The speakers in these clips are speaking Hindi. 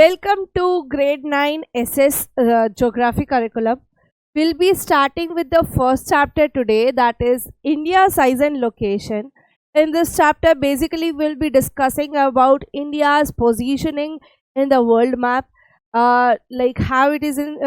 Welcome to grade 9 SS Geography curriculum. We'll be starting with the first chapter today, that is India size and location. In this chapter basically we'll be discussing about India's positioning in the world map, like how it is in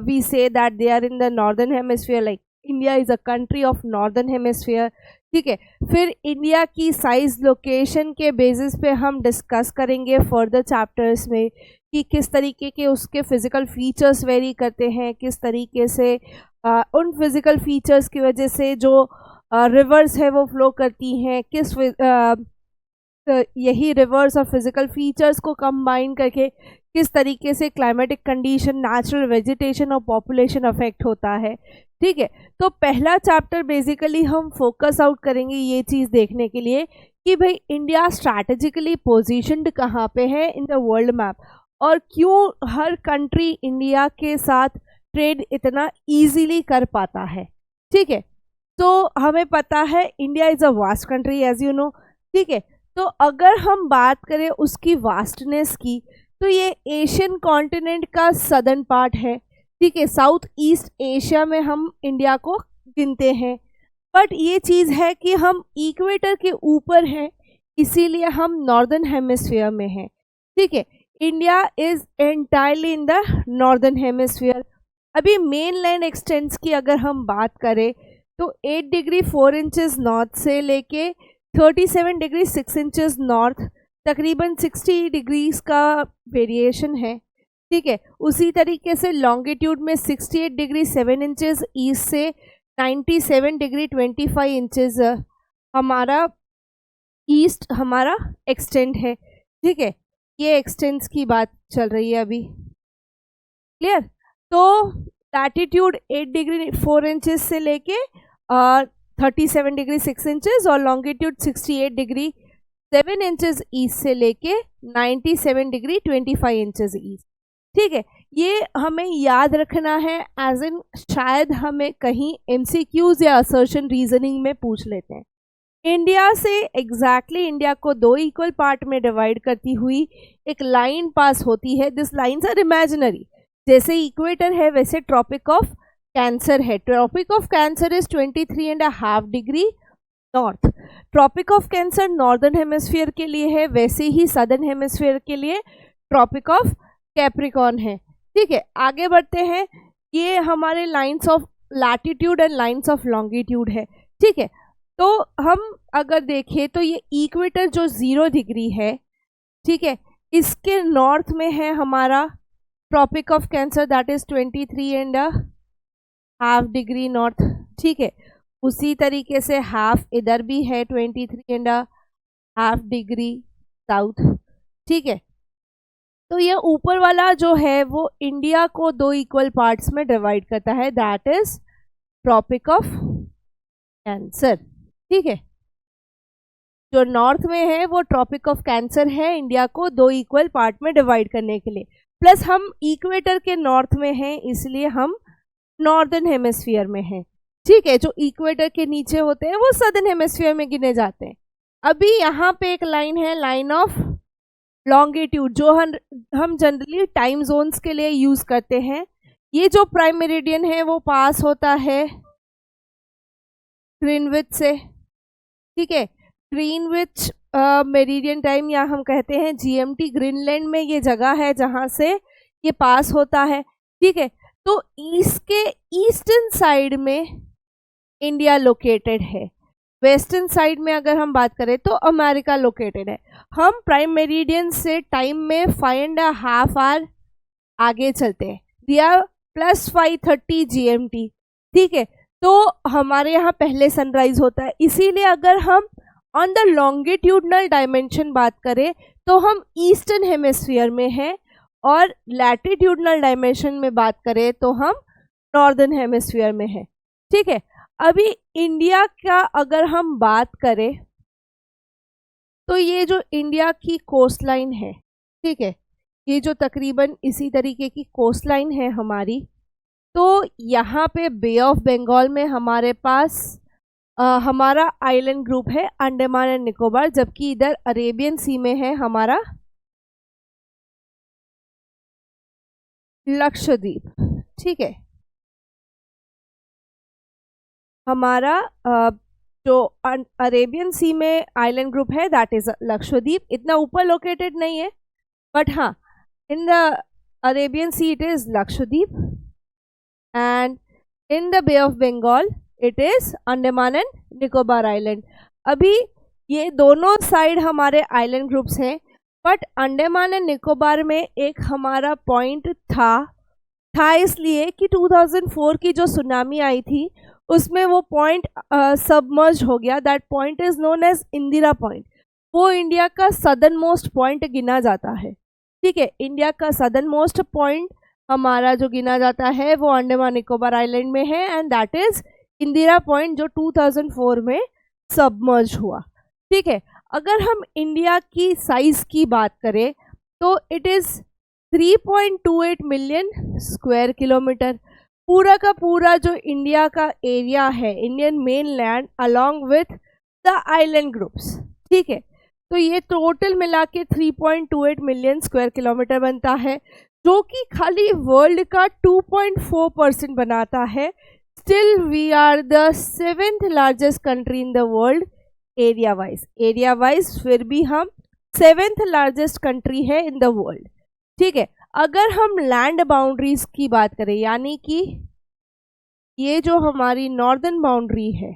we say that they are in the northern hemisphere, like India is a country of northern hemisphere. ठीक है, फिर इंडिया की साइज लोकेशन के बेसिस पे हम डिस्कस करेंगे फर्दर चैप्टर्स में कि किस तरीके के उसके फिज़िकल फीचर्स वेरी करते हैं, किस तरीके से उन फिज़िकल फीचर्स की वजह से जो रिवर्स है वो फ्लो करती हैं, किस यही रिवर्स और फिज़िकल फीचर्स को कंबाइन करके किस तरीके से क्लाइमेटिक कंडीशन, नेचुरल वेजिटेशन और पॉपुलेशन अफेक्ट होता है. ठीक है, तो पहला चैप्टर बेसिकली हम फोकस आउट करेंगे ये चीज़ देखने के लिए कि भाई इंडिया स्ट्रैटेजिकली पोजीशनड कहाँ पे है इन द वर्ल्ड मैप और क्यों हर कंट्री इंडिया के साथ ट्रेड इतना इजीली कर पाता है. ठीक है, तो हमें पता है India is a vast country as you know. ठीक है, तो अगर हम बात करें उसकी वास्टनेस की तो ये एशियन कॉन्टिनेंट का सदर्न पार्ट है. ठीक है, साउथ ईस्ट एशिया में हम इंडिया को गिनते हैं, बट ये चीज़ है कि हम इक्वेटर के ऊपर हैं इसीलिए हम नॉर्दर्न हेमिस्फीयर में हैं. ठीक है, India is entirely in the northern hemisphere. अभी मेन लैंड एक्सटेंस की अगर हम बात करें तो 8 डिग्री 4 इंचज़ नॉर्थ से लेके 37 डिग्री 6 इंचज़ नॉर्थ, तकरीबन 60 डिग्रीज का वेरिएशन है. ठीक है, उसी तरीके से लॉन्गिट्यूड में 68 डिग्री 7 इंचज़ ईस्ट से 97 डिग्री 25 इंचज़ हमारा ईस्ट हमारा एक्सटेंड है. ठीक है, ये एक्सटेंड्स की बात चल रही है अभी. क्लियर? तो लैटिट्यूड 8 डिग्री 4 इंचज़ से लेके 37 डिग्री 6 इंचज़ और लॉन्गिट्यूड 68 डिग्री 7 इंचज़ ईस्ट से लेके 97 डिग्री 25 इंचज़ ईस्ट. ठीक है, ये हमें याद रखना है एज इन शायद हमें कहीं MCQs या असर्शन रीजनिंग में पूछ लेते हैं. इंडिया से एग्जैक्टली इंडिया को दो इक्वल पार्ट में डिवाइड करती हुई एक लाइन पास होती है. This lines are imaginary. जैसे इक्वेटर है वैसे ट्रॉपिक ऑफ कैंसर है. Tropic of cancer is 23.5 degree north. Tropic of cancer northern hemisphere के लिए है, वैसे ही सदर्न हेमिस्फीयर के लिए ट्रॉपिक ऑफ कैप्रिकॉर्न है. ठीक है, आगे बढ़ते हैं. ये हमारे lines of latitude and lines of longitude है. ठीक है, तो हम अगर देखें तो ये इक्वेटर जो 0 डिग्री है, ठीक है, इसके नॉर्थ में है हमारा tropic of cancer that is 23.5 degree north. ठीक है, उसी तरीके से हाफ इधर भी है 23.5 डिग्री साउथ. ठीक है, तो ये ऊपर वाला जो है वो इंडिया को दो इक्वल पार्ट्स में डिवाइड करता है, that is tropic of cancer. ठीक है, जो नॉर्थ में है वो ट्रॉपिक ऑफ कैंसर है इंडिया को दो इक्वल पार्ट में डिवाइड करने के लिए. प्लस हम इक्वेटर के नॉर्थ में हैं इसलिए हम नॉर्दर्न हेमिस्फीयर में हैं. ठीक है, जो इक्वेटर के नीचे होते हैं वो सदर्न हेमिस्फीयर में गिने जाते हैं. अभी यहाँ पे एक लाइन है, लाइन ऑफ लॉन्गिट्यूड, जो हम जनरली टाइम जोन्स के लिए यूज़ करते हैं. ये जो प्राइम मेरिडियन है वो पास होता है ग्रीनविच से. ठीक है, ग्रीनविच मेरिडियन टाइम या हम कहते हैं GMT, ग्रीनलैंड में ये जगह है जहाँ से ये पास होता है. ठीक है, तो इसके ईस्टर्न साइड में इंडिया लोकेटेड है. वेस्टर्न साइड में अगर हम बात करें तो अमेरिका लोकेटेड है. हम प्राइम मेरिडियन से टाइम में 5.5 आवर आगे चलते हैं. We are +5:30 GMT. ठीक है, तो हमारे यहाँ पहले सनराइज होता है. इसीलिए अगर हम ऑन द लॉन्गिट्यूडनल डायमेंशन बात करें तो हम ईस्टर्न हेमिस्फीयर में हैं और लैटिट्यूडनल डायमेंशन में बात करें तो हम नॉर्दर्न हेमिस्फीयर में हैं. ठीक है, अभी इंडिया का अगर हम बात करें तो ये जो इंडिया की कोस्ट लाइन है, ठीक है, ये जो तकरीबन इसी तरीके की कोस्ट लाइन है हमारी, तो यहाँ पे बे ऑफ बंगाल में हमारे पास हमारा आइलैंड ग्रुप है अंडमान एंड निकोबार, जबकि इधर अरेबियन सी में है हमारा लक्षद्वीप, ठीक है। हमारा जो अरेबियन सी में आइलैंड ग्रुप है दैट इज लक्षद्वीप। इतना ऊपर लोकेटेड नहीं है, बट हाँ, in the Arabian sea it is Lakshadweep, and in the bay of Bengal it is Andaman and Nicobar island. अभी ये दोनों साइड हमारे आइलैंड ग्रुप्स हैं, बट अंडमान एंड निकोबार में एक हमारा पॉइंट था इसलिए कि 2004 की जो सुनामी आई थी उसमें वो पॉइंट सबमर्ज हो गया। That point is known as Indira point. वो इंडिया का सदर्न मोस्ट पॉइंट गिना जाता है, ठीक है। इंडिया का सदर्न मोस्ट पॉइंट हमारा जो गिना जाता है वो अंडमान निकोबार आइलैंड में है, and that is Indira point जो 2004 में सबमर्ज हुआ, ठीक है। अगर हम इंडिया की साइज की बात करें तो it is 3.28 million square kilometre. पूरा का पूरा जो इंडिया का एरिया है, Indian main land along with the island groups, ठीक है। तो ये टोटल मिला के 3.28 मिलियन स्क्वायर किलोमीटर बनता है, जो कि खाली वर्ल्ड का 2.4% बनाता है। Still we are the 7th largest country in the world area wise फिर भी हम 7th लार्जेस्ट कंट्री है इन द वर्ल्ड, ठीक है। अगर हम लैंड बाउंड्रीज की बात करें, यानी कि ये जो हमारी नॉर्दर्न बाउंड्री है,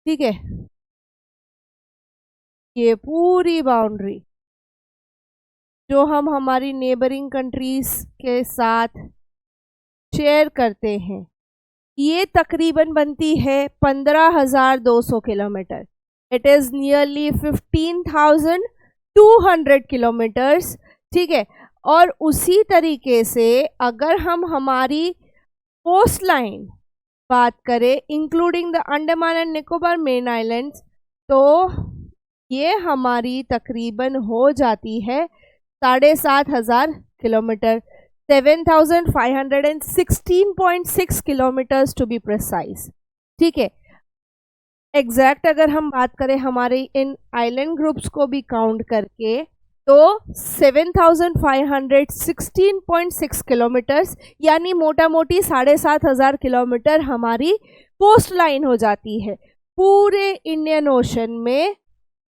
ठीक है, ये पूरी बाउंड्री जो हम हमारी नेबरिंग कंट्रीज के साथ शेयर करते हैं, ये तकरीबन बनती है 15,200 kilometre. It is nearly 15,200 kilometres, ठीक है। और उसी तरीके से अगर हम हमारी कोस्ट लाइन बात करें including the Andaman and Nicobar main islands, तो ये हमारी तकरीबन हो जाती है 7,500 kilometre, 7,516.6 kilometres to be precise, ठीक है। एग्जैक्ट अगर हम बात करें हमारे इन आइलैंड ग्रुप्स को भी काउंट करके तो 7,516.6 किलोमीटर्स, यानी मोटा मोटी 7,500 किलोमीटर हमारी कोस्ट लाइन हो जाती है। पूरे इंडियन ओशन में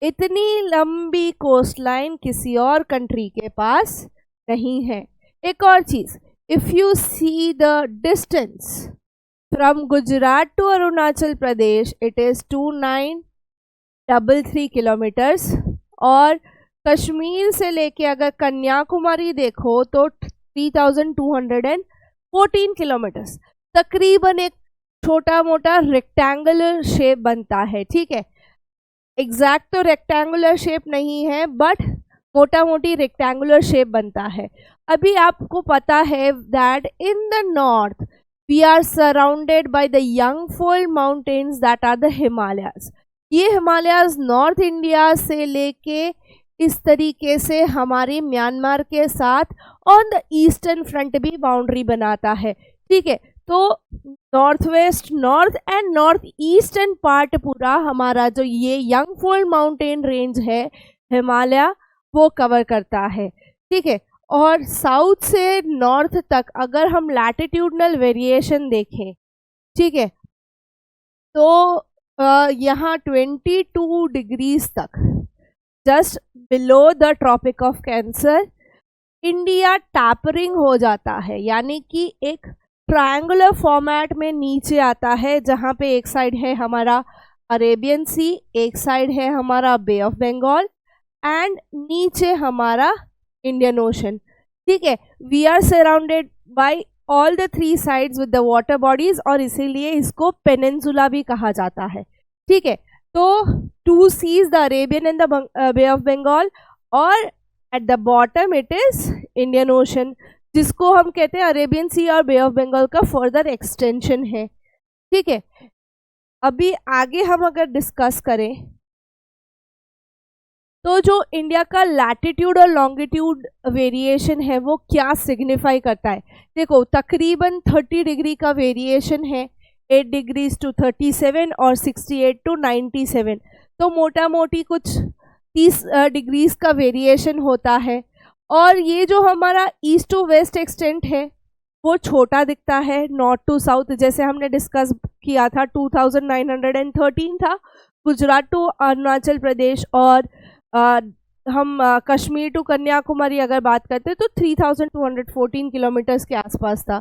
इतनी लंबी कोस्ट लाइन किसी और कंट्री के पास नहीं है। एक और चीज, if you see the distance from Gujarat to Arunachal Pradesh it is 2933 kilometres, और कश्मीर से लेके अगर कन्याकुमारी देखो तो 3,214 किलोमीटर्स। तकरीबन एक छोटा मोटा रेक्टेंगुलर शेप बनता है, ठीक है। एग्जैक्ट तो रेक्टेंगुलर शेप नहीं है, बट मोटा मोटी रेक्टेंगुलर शेप बनता है। अभी आपको पता है that in the north we are surrounded by the young fold mountains that are the Himalayas. ये हिमालयाज नॉर्थ इंडिया से लेके इस तरीके से हमारे म्यांमार के साथ ऑन द ईस्टर्न फ्रंट भी बाउंड्री बनाता है, ठीक है। तो north west, north and north eastern part पूरा हमारा जो ये यंगफोल्ड माउंटेन रेंज है हिमालय वो कवर करता है, ठीक है। और साउथ से नॉर्थ तक अगर हम लैटिट्यूडनल वेरिएशन देखें, ठीक है, तो यहाँ 22 डिग्रीज तक just below the tropic of cancer India tapering हो जाता है, यानी कि एक ट्रायंगुलर फॉर्मेट में नीचे आता है, जहाँ पे एक साइड है हमारा अरेबियन सी, एक साइड है हमारा बे ऑफ बंगाल, एंड नीचे हमारा इंडियन ओशन, ठीक है। We are surrounded by all the 3 sides with the water bodies, और इसीलिए इसको पेनिनसुला भी कहा जाता है, ठीक है। तो 2 seas, the Arabian and the bay of Bengal, और at the bottom it is Indian Ocean, जिसको हम कहते हैं अरेबियन सी और बे ऑफ बंगाल का फर्दर एक्सटेंशन है, ठीक है। अभी आगे हम अगर डिस्कस करें तो जो इंडिया का लैटिट्यूड और लॉन्गिट्यूड वेरिएशन है वो क्या सिग्निफाई करता है। देखो तकरीबन 30 डिग्री का वेरिएशन है, 8 डिग्रीज टू 37 और 68 टू 97, तो मोटा मोटी कुछ 30 डिग्रीज का वेरिएशन होता है। और ये जो हमारा ईस्ट टू वेस्ट एक्सटेंट है वो छोटा दिखता है, नॉर्थ टू साउथ जैसे हमने डिस्कस किया था 2913 था। गुजरात टू अरुणाचल प्रदेश और हम कश्मीर टू कन्याकुमारी अगर बात करते हैं तो 3214 किलोमीटर्स के आसपास था।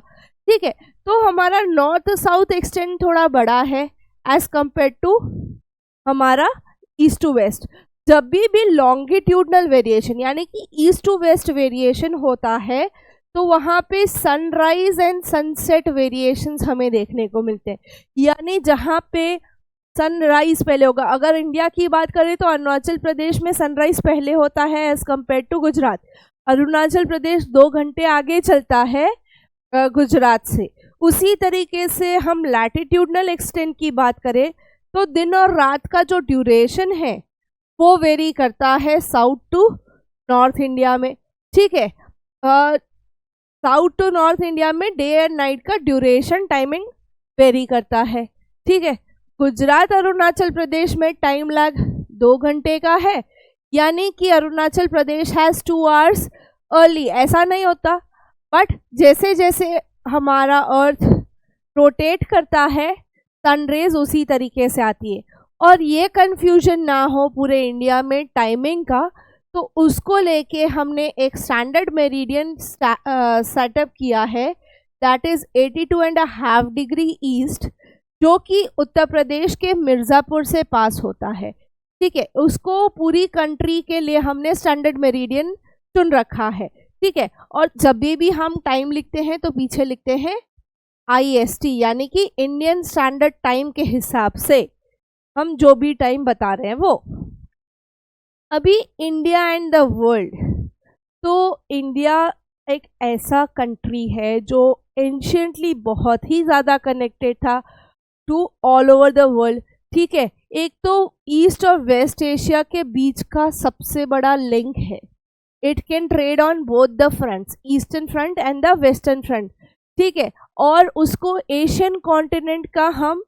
ठीक है, तो हमारा नॉर्थ साउथ एक्सटेंट थोड़ा बड़ा है एज कंपेयर टू हमारा ईस्ट टू वेस्ट। जब भी लॉन्गिट्यूडनल वेरिएशन यानी कि ईस्ट टू वेस्ट वेरिएशन होता है तो वहाँ पे सनराइज एंड सनसेट वेरिएशंस हमें देखने को मिलते हैं। यानी जहाँ पे सनराइज पहले होगा, अगर इंडिया की बात करें तो अरुणाचल प्रदेश में सनराइज पहले होता है as compare to Gujarat. Arunachal Pradesh 2 घंटे आगे चलता है गुजरात से। उसी तरीके से हम लैटिट्यूडनल एक्सटेंट की बात करें तो दिन और रात का जो ड्यूरेशन है वो वेरी करता है साउथ टू नॉर्थ इंडिया में। ठीक है, साउथ टू नॉर्थ इंडिया में डे एंड नाइट का ड्यूरेशन टाइमिंग वेरी करता है। ठीक है, गुजरात अरुणाचल प्रदेश में टाइम लैग 2 घंटे का है, यानी कि Arunachal Pradesh has 2 hours early. ऐसा नहीं होता, बट जैसे जैसे हमारा अर्थ रोटेट करता है सनरेज उसी तरीके से आती है। और ये कन्फ्यूजन ना हो पूरे इंडिया में टाइमिंग का, तो उसको लेके हमने एक स्टैंडर्ड मेरिडियन सेटअप किया है, दैट इज़ 82.5 डिग्री ईस्ट, जो कि उत्तर प्रदेश के मिर्ज़ापुर से पास होता है। ठीक है, उसको पूरी कंट्री के लिए हमने स्टैंडर्ड मेरिडियन चुन रखा है। ठीक है, और जब भी हम टाइम लिखते हैं तो पीछे लिखते हैं IST, यानी कि इंडियन स्टैंडर्ड टाइम के हिसाब से हम जो भी टाइम बता रहे हैं वो। अभी इंडिया एंड द वर्ल्ड, तो इंडिया एक ऐसा कंट्री है जो एंशियंटली बहुत ही ज़्यादा कनेक्टेड था to all over the world. ठीक है, एक तो ईस्ट और वेस्ट एशिया के बीच का सबसे बड़ा लिंक है। It can trade on both the fronts, eastern front end the western front. ठीक है, और उसको एशियन कॉन्टिनेंट का हम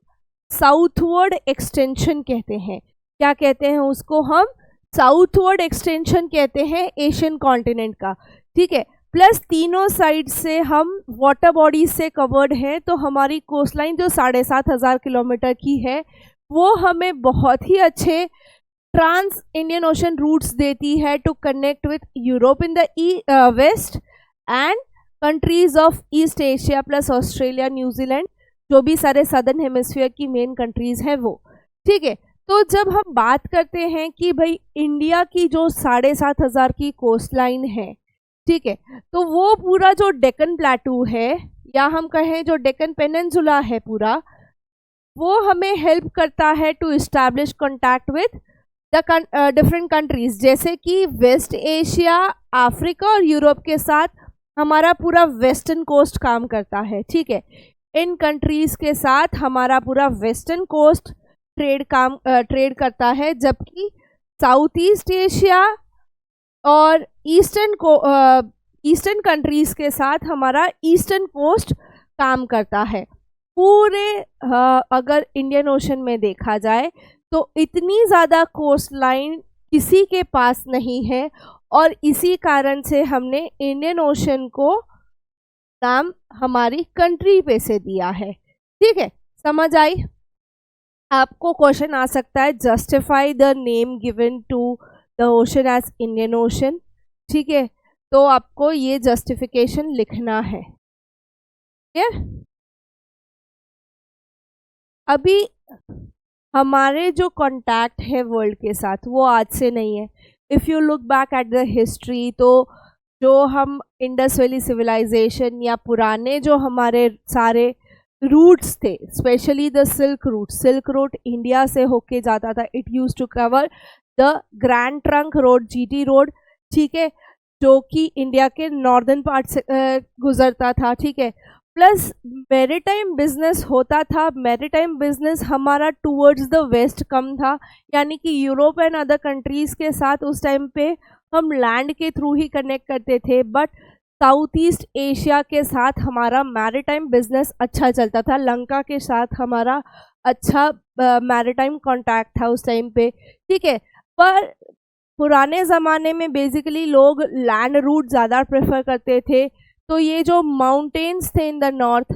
साउथवर्ड एक्सटेंशन कहते हैं। क्या कहते हैं उसको? हम साउथवर्ड एक्सटेंशन कहते हैं एशियन कॉन्टिनेंट का। ठीक है, प्लस तीनों साइड से हम वाटर बॉडीज से कवर्ड हैं, तो हमारी कोस्ट लाइन जो 7500 किलोमीटर की है वो हमें बहुत ही अच्छे ट्रांस इंडियन ओशन रूट्स देती है to connect with Europe in the west and countries of east Asia plus Australia, New Zealand, जो भी सारे सदर्न हेमिस्फीयर की मेन कंट्रीज है वो। ठीक है, तो जब हम बात करते हैं कि भाई इंडिया की जो 7500 की कोस्ट लाइन है, ठीक है, तो वो पूरा जो डेक्कन प्लेटू है या हम कहें जो डेक्कन पेनिनसुला है पूरा, वो हमें हेल्प करता है to establish contact with the different countries, जैसे कि वेस्ट एशिया, अफ्रीका और यूरोप के साथ हमारा पूरा वेस्टर्न कोस्ट काम करता है। ठीक है, इन कंट्रीज के साथ हमारा पूरा वेस्टर्न कोस्ट ट्रेड करता है, जबकि साउथ ईस्ट एशिया और ईस्टर्न कंट्रीज के साथ हमारा ईस्टर्न कोस्ट काम करता है। पूरे अगर इंडियन ओशन में देखा जाए तो इतनी ज़्यादा कोस्ट लाइन किसी के पास नहीं है, और इसी कारण से हमने इंडियन ओशन को नाम हमारी कंट्री पे से दिया है। ठीक है, समझ आई? आपको क्वेश्चन आ सकता है, justify the name given to the ocean as Indian ocean. ठीक है, तो आपको ये जस्टिफिकेशन लिखना है। क्लियर? अभी हमारे जो कॉन्टैक्ट है वर्ल्ड के साथ वो आज से नहीं है। If you look back at the history, तो जो हम इंडस वैली सिविलाइजेशन या पुराने जो हमारे सारे रूट्स थे, specially the silk route India से होके जाता था। It use to cover the grand trunk road, GT road, ठीक है, जो कि इंडिया के नॉर्दर्न पार्ट से गुजरता था। ठीक है, प्लस मैरीटाइम बिजनेस होता था। मैरीटाइम बिजनेस हमारा टूवर्ड्स द वेस्ट कम था, यानी कि यूरोप एंड अदर कंट्रीज़ के साथ उस टाइम पे हम लैंड के थ्रू ही कनेक्ट करते थे, बट साउथ ईस्ट एशिया के साथ हमारा मैरीटाइम बिजनेस अच्छा चलता था। लंका के साथ हमारा अच्छा मैरीटाइम कॉन्टैक्ट था उस टाइम पे। ठीक है, पर पुराने ज़माने में बेसिकली लोग लैंड रूट ज़्यादा प्रेफर करते थे, तो ये जो माउंटेन्स थे इन द नॉर्थ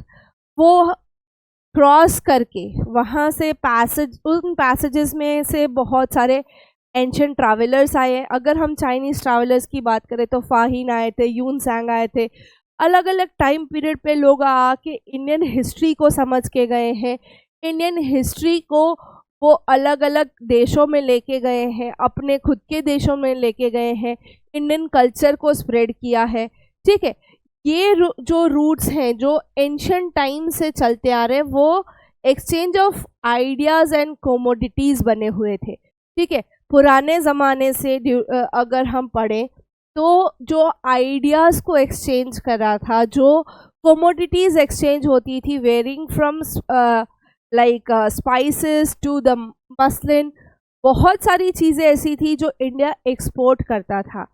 वो क्रॉस करके वहाँ से उन पैसेजेस में से बहुत सारे एंशियंट ट्रैवलर्स आए हैं। अगर हम चाइनीज़ ट्रैवलर्स की बात करें तो फाहिन आए थे, यून सांग आए थे। अलग अलग टाइम पीरियड पे लोग आके इंडियन हिस्ट्री को समझ के गए हैं, इंडियन हिस्ट्री को वो अलग अलग देशों में लेके गए हैं, अपने खुद के देशों में लेके गए हैं, इंडियन कल्चर को स्प्रेड किया है। ठीक है, ये जो रूट्स हैं जो एंशियंट टाइम से चलते आ रहे हैं वो exchange of ideas and commodities बने हुए थे। ठीक है, पुराने ज़माने से अगर हम पढ़ें तो जो आइडियाज़ को एक्सचेंज करा था, जो कमोडिटीज़ एक्सचेंज होती थी, varying from like spices to the muslin, बहुत सारी चीज़ें ऐसी थी जो इंडिया एक्सपोर्ट करता था।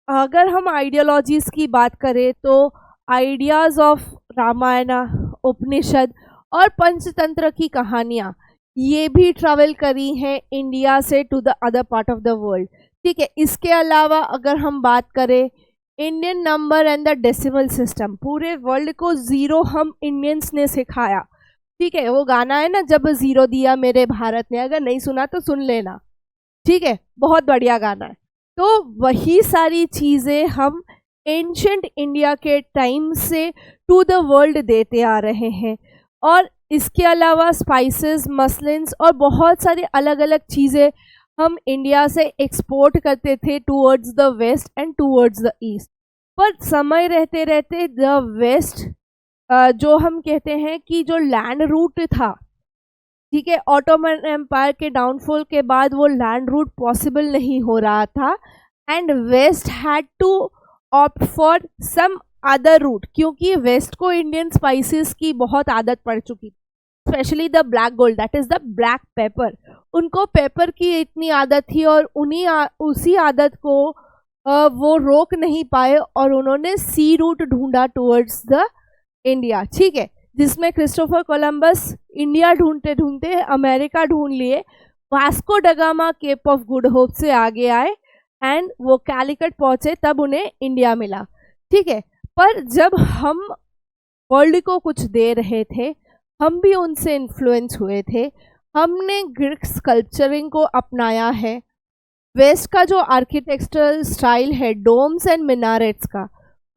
अगर हम आइडियोलॉजीज़ की बात करें तो आइडियाज़ ऑफ रामायणा, उपनिषद और पंचतंत्र की कहानियाँ ये भी ट्रैवल करी हैं इंडिया से to the other part of the world. ठीक है, इसके अलावा अगर हम बात करें Indian number and the decimal system, पूरे वर्ल्ड को ज़ीरो हम इंडियंस ने सिखाया। ठीक है, वो गाना है ना, जब ज़ीरो दिया मेरे भारत ने, अगर नहीं सुना तो सुन लेना। ठीक है, बहुत बढ़िया गाना है। तो वही सारी चीज़ें हम एंशियंट इंडिया के टाइम से टू द वर्ल्ड देते आ रहे हैं। और इसके अलावा स्पाइसेस, मसलिन्स और बहुत सारी अलग अलग चीज़ें हम इंडिया से एक्सपोर्ट करते थे towards the west and towards the east. पर समय रहते रहते द वेस्ट जो हम कहते हैं कि जो लैंड रूट था, ठीक है, ऑटोमन एम्पायर के डाउनफॉल के बाद वो लैंड रूट पॉसिबल नहीं हो रहा था and west had to opt for some other route, क्योंकि वेस्ट को इंडियन स्पाइसेस की बहुत आदत पड़ चुकी थी, specially the black gold, that is the black pepper. उनको पेपर की इतनी आदत थी और उसी आदत को वो रोक नहीं पाए और उन्होंने सी रूट ढूंढा टूवर्ड्स द इंडिया। ठीक है, जिसमें क्रिस्टोफर कोलंबस इंडिया ढूंढते ढूंढते अमेरिका ढूंढ लिए, Vasco da Gama cape of good hope से आगे आए एंड वो कैलिकट पहुंचे, तब उन्हें इंडिया मिला। ठीक है, पर जब हम वर्ल्ड को कुछ दे रहे थे हम भी उनसे इन्फ्लुएंस हुए थे। हमने ग्रीक स्कल्पचरिंग को अपनाया है, वेस्ट का जो आर्किटेक्चरल स्टाइल है डोम्स एंड मिनारेट्स का,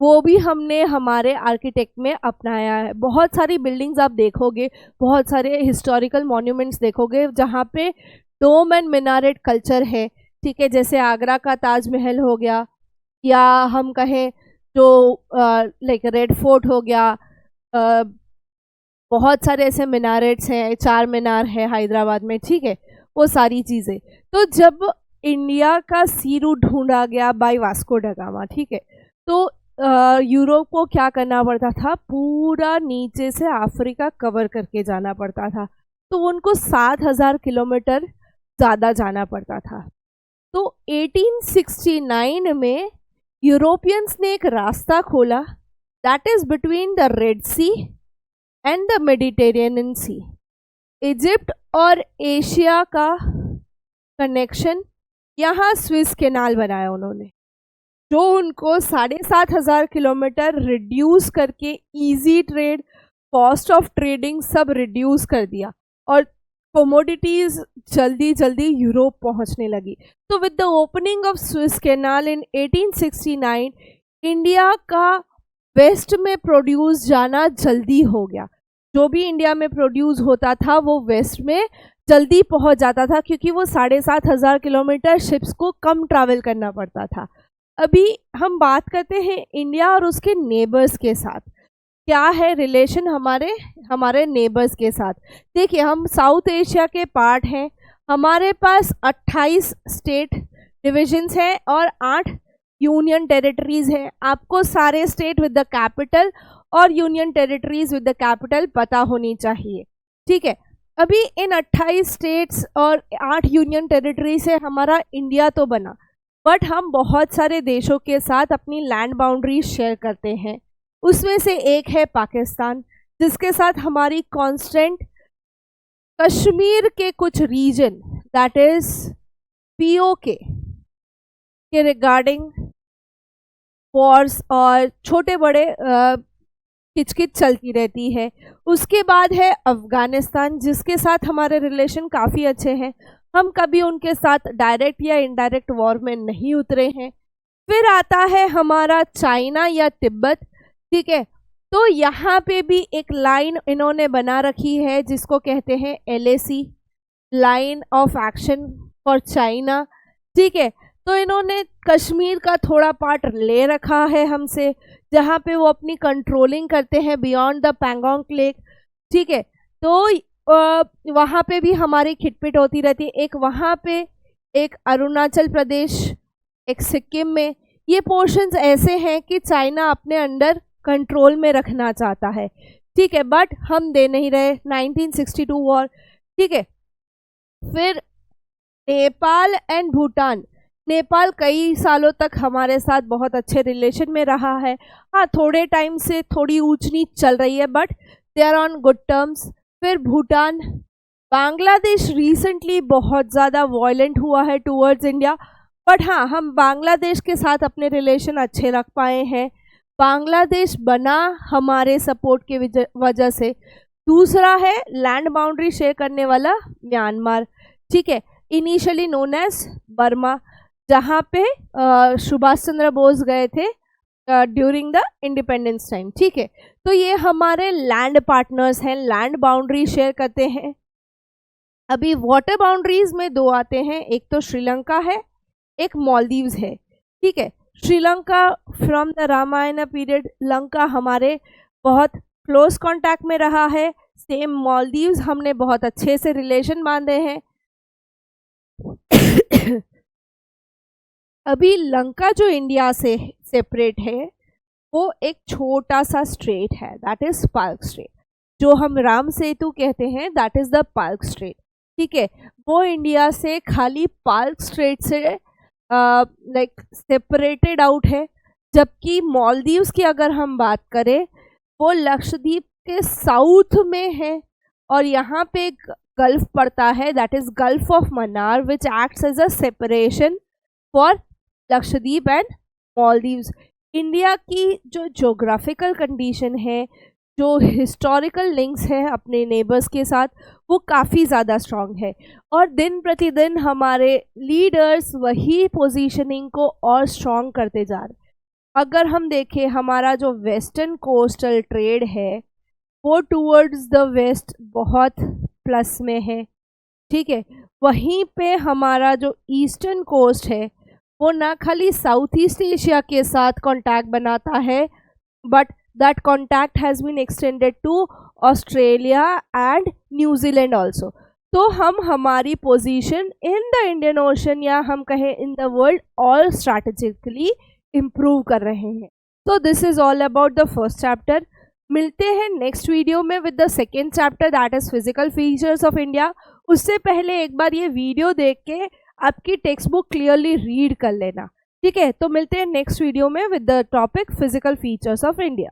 वो भी हमने हमारे आर्किटेक्ट में अपनाया है। बहुत सारी बिल्डिंग्स आप देखोगे, बहुत सारे हिस्टोरिकल मॉन्यूमेंट्स देखोगे जहाँ पे डोम एंड मिनारेट कल्चर है। ठीक है, जैसे आगरा का ताजमहल हो गया, या हम कहें जो लाइक रेड फोर्ट हो गया, बहुत सारे ऐसे मिनारेट्स हैं, चार मीनार है हैदराबाद में। ठीक है, वो सारी चीज़ें। तो जब इंडिया का सी रूट ढूंढा गया बाय वास्को डगामा, ठीक है, तो यूरोप को क्या करना पड़ता था, पूरा नीचे से अफ्रीका कवर करके जाना पड़ता था, तो उनको 7000 किलोमीटर ज़्यादा जाना पड़ता था। तो 1869 में यूरोपियंस ने एक रास्ता खोला, that is between the red sea and the Mediterranean sea, Egypt और एशिया का कनेक्शन। यहाँ स्विस कैनाल बनाया उन्होंने, जो उनको 7500 किलोमीटर रिड्यूस करके easy trade, cost of trading सब रिड्यूस कर दिया और कमोडिटीज़ जल्दी जल्दी यूरोप पहुंचने लगी। तो with the opening of Swiss canal in 1869 India का वेस्ट में प्रोड्यूस जाना जल्दी हो गया। जो भी इंडिया में प्रोड्यूस होता था वो वेस्ट में जल्दी पहुंच जाता था, क्योंकि वो 7500 किलोमीटर शिप्स को कम ट्रैवल करना पड़ता था। अभी हम बात करते हैं इंडिया और उसके नेबर्स के साथ, क्या है रिलेशन हमारे नेबर्स के साथ। देखिए, हम साउथ एशिया के पार्ट हैं, हमारे पास 28 स्टेट डिविजन्स हैं और 8 यूनियन टेरिटरीज़ हैं। आपको सारे स्टेट विद द कैपिटल और union territories with the capital पता होनी चाहिए। ठीक है, अभी इन 28 स्टेट्स और 8 यूनियन टेरिटरी से हमारा इंडिया तो बना, बट हम बहुत सारे देशों के साथ अपनी लैंड बाउंड्रीज शेयर करते हैं। उसमें से एक है पाकिस्तान, जिसके साथ हमारी कांस्टेंट कश्मीर के कुछ रीजन, दैट इज POK, के रिगार्डिंग वॉर्स और छोटे बड़े किचकिच चलती रहती है। उसके बाद है अफ़गानिस्तान, जिसके साथ हमारे रिलेशन काफ़ी अच्छे हैं, हम कभी उनके साथ डायरेक्ट या इनडायरेक्ट वॉर में नहीं उतरे हैं। फिर आता है हमारा चाइना या तिब्बत, ठीक है। तो यहाँ पे भी एक लाइन इन्होंने बना रखी है जिसको कहते हैं LAC, line of action for China, ठीक है। तो इन्होंने कश्मीर का थोड़ा पार्ट ले रखा है हमसे, जहाँ पे वो अपनी कंट्रोलिंग करते हैं बियॉन्ड द पैंगोंग लेक, ठीक है। तो वहाँ पे भी हमारी खिटपिट होती रहती है। एक वहाँ पे, एक अरुणाचल प्रदेश, एक सिक्किम में, ये पोर्शंस ऐसे हैं कि चाइना अपने अंडर कंट्रोल में रखना चाहता है, ठीक है, बट हम दे नहीं रहे। 1962 वॉर, ठीक है। फिर नेपाल एंड भूटान। नेपाल कई सालों तक हमारे साथ बहुत अच्छे रिलेशन में रहा है। हाँ, थोड़े टाइम से थोड़ी ऊंच नीच चल रही है, but they are on good terms. फिर भूटान। बांग्लादेश रिसेंटली बहुत ज़्यादा वॉयलेंट हुआ है टूवर्ड्स इंडिया, बट हाँ, हम बांग्लादेश के साथ अपने रिलेशन अच्छे रख पाए हैं। बांग्लादेश बना हमारे सपोर्ट के वजह से। दूसरा है लैंड बाउंड्री शेयर करने वाला म्यांमार, ठीक है, इनिशियली नोन एज बर्मा, जहाँ पे सुभाष चंद्र बोस गए थे ड्यूरिंग द इंडिपेंडेंस टाइम, ठीक है। तो ये हमारे लैंड पार्टनर्स हैं, लैंड बाउंड्री शेयर करते हैं। अभी वाटर बाउंड्रीज में दो आते हैं, एक तो श्रीलंका है, एक मालदीव्स है, ठीक है। Sri Lanka from the Ramayana period, Lanka हमारे बहुत क्लोज कांटेक्ट में रहा है। सेम मालदीव्स हमने बहुत अच्छे से रिलेशन बांधे हैं। अभी लंका जो इंडिया से सेपरेट है, वो एक छोटा सा स्ट्रेट है, दैट इज पाल्क स्ट्रेट, जो हम राम सेतु कहते हैं, that is the Palk straight, ठीक है। वो इंडिया से खाली पाल्क स्ट्रेट से लाइक सेपरेटेड आउट है। जबकि मालदीव्स की अगर हम बात करें, वो लक्षद्वीप के साउथ में है, और यहाँ पे गल्फ पड़ता है, that is gulf of Mannar, which acts as a separation for Lakshadweep and Maldives. India की जो ज्योग्राफिकल कंडीशन है, जो हिस्टोरिकल लिंक्स है अपने नेबर्स के साथ, वो काफ़ी ज़्यादा स्ट्रॉन्ग है, और दिन प्रतिदिन हमारे लीडर्स वही पोजीशनिंग को और स्ट्रॉन्ग करते जा रहे। अगर हम देखें, हमारा जो वेस्टर्न कोस्टल ट्रेड है वो टूवर्ड्स द वेस्ट बहुत प्लस में है, ठीक है। वहीं पे हमारा जो ईस्टर्न कोस्ट है, वो ना खाली साउथ ईस्ट एशिया के साथ कांटेक्ट बनाता है, but that contact has been extended to Australia and New Zealand also. तो हम हमारी position in the Indian ocean, या हम कहें इन द वर्ल्ड, और स्ट्रैटेजिकली इम्प्रूव कर रहे हैं। तो this is all about the first chapter. मिलते हैं नेक्स्ट वीडियो में with the second chapter, that is physical features of India. उससे पहले एक बार ये वीडियो देख के आपकी टेक्स्ट बुक क्लियरली रीड कर लेना, ठीक है। तो मिलते हैं नेक्स्ट वीडियो में with the topic physical features of India.